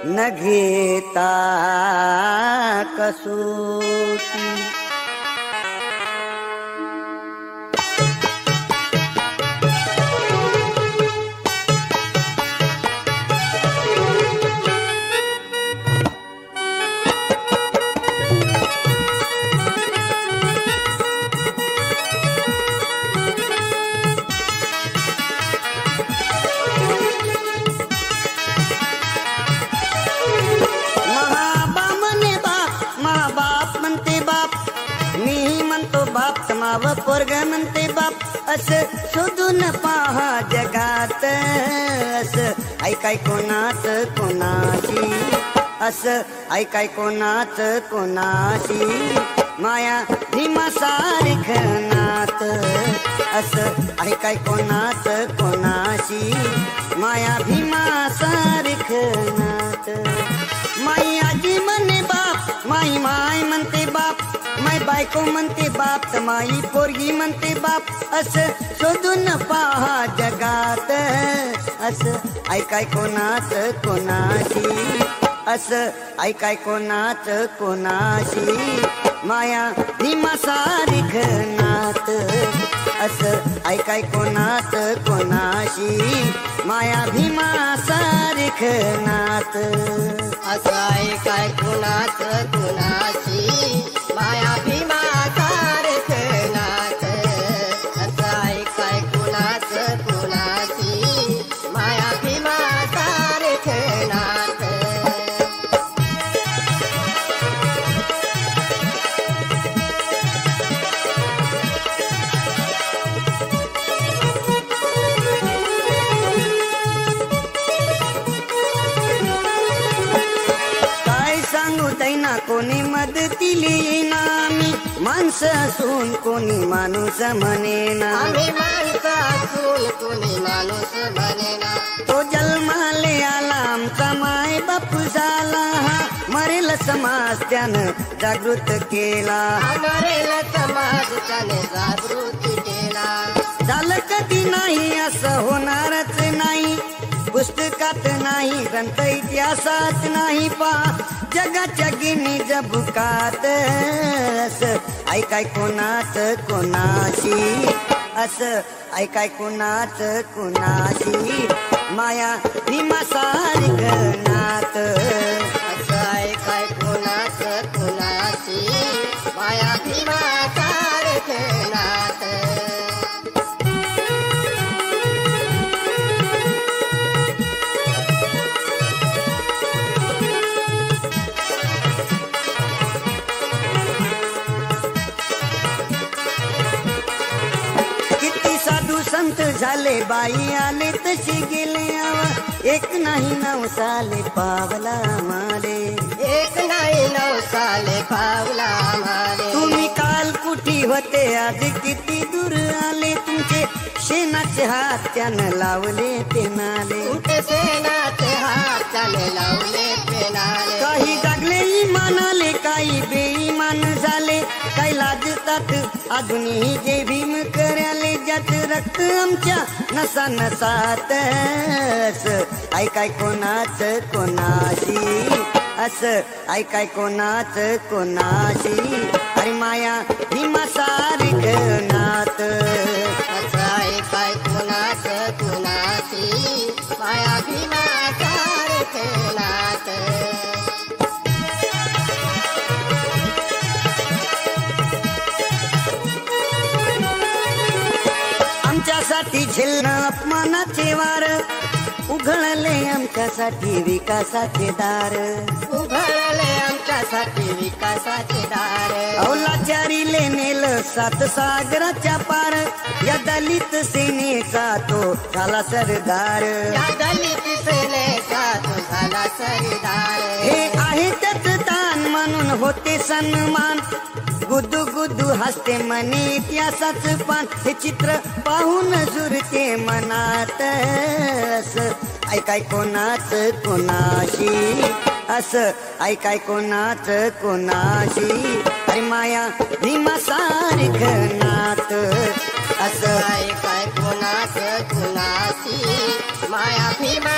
न घेता कसोटी. माव पोरग म्हणते बाप असं शोधून पहा जगात. असं ऐकाय कोणाच कोणाची, असं ऐकाय कोणाच कोणाची. माया भीमा सारख नात, असं ऐकाय कोणाच कोणाची. माया भीमा सारख नात. माई आजी म्हणे बाप, माई माय म्हणते बाप, माय बायको म्हणते बाप, तर माई पोरगी म्हणते बाप. असं शोधून पहा जगात. असं ऐकाय कोणाच कोणाची, असं ऐकाय कोणाच कोणाची. माया भीमा सारख नात, असं ऐकाय कोणाच कोणाशी. माया भीमा सारख नात. असं ऐकाय कोणाच कोणाची. माया भीमा सारख नात. असं ऐकाय कोणाच कोणाची. माया भीमा सारख नात. कोणी मदतीला येईना, मी माणसं असून कोणी माणूस म्हणेना. आम्ही माणसं असून कोणी माणूस म्हणेना. तो जन्माले आला आमचा माय बाप झाला. मरेल समाज त्यानं जागृत केला. मरेल समाज त्याने जागृत केला. झालं कधी नाही असं होणारच नाही. पुस्तकात नाही, ग्रंथ इतिहासात नाही. पहा जगाच्या गिनी जबुकात. असं ऐकाय कोणाच कोणाची, असं ऐकाय कोणाच कोणाची. माया भीमा सारख नात. असं ऐकाय कोणाच कोणाची. माया भीमा सारख नात. संत झाले बाई आले तसे गेले. एक नाही नऊ साले पावला माले. एक नाही 9 साले पावला माले. तुम्ही काल कुठी होते आज किती दूर आले. तुमचे शेणाचे हात त्यानं लावले ते नाले. तुमचे शेणाचे हात त्याने लावले ते नाले. काही जागले इमानाले, काही बेईमान झाले. काही लाजतात अजूनही जे भीम कराले. ज्यात रक्त आमच्या नसा नसात. असं ऐकाय कोणाच कोणाशी, असं ऐकाय कोणाच कोणाशी. अरे माया भीमा सारख नात. असं ऐकाय कोणाच कोणाची. माया भीमा सारख नात. आमच्यासाठी झेलणं अपमानाचे वार. उघडले आमच्यासाठी विकासाचे दार. उघडले आमच्यासाठी विकासाचे दार. अवलाचारीले नेलं 7 सागराच्या पार. या दलित सेनेचा तो झाला सरदार. या दलित सेनेचा तो झाला सरदार. हे आहे त्याच दान म्हणून होते सन्मान. गुदू गुदू हसते मने इतिहासाचं पान. हे चित्र पाहून जुरते मनात. असं ऐकाय कोणाच कोणाशी, असं ऐकाय कोणाच कोणाशी. अरे माया भीमा सारख नात. असं ऐकाय कोणाच कोणाची. माया भीमा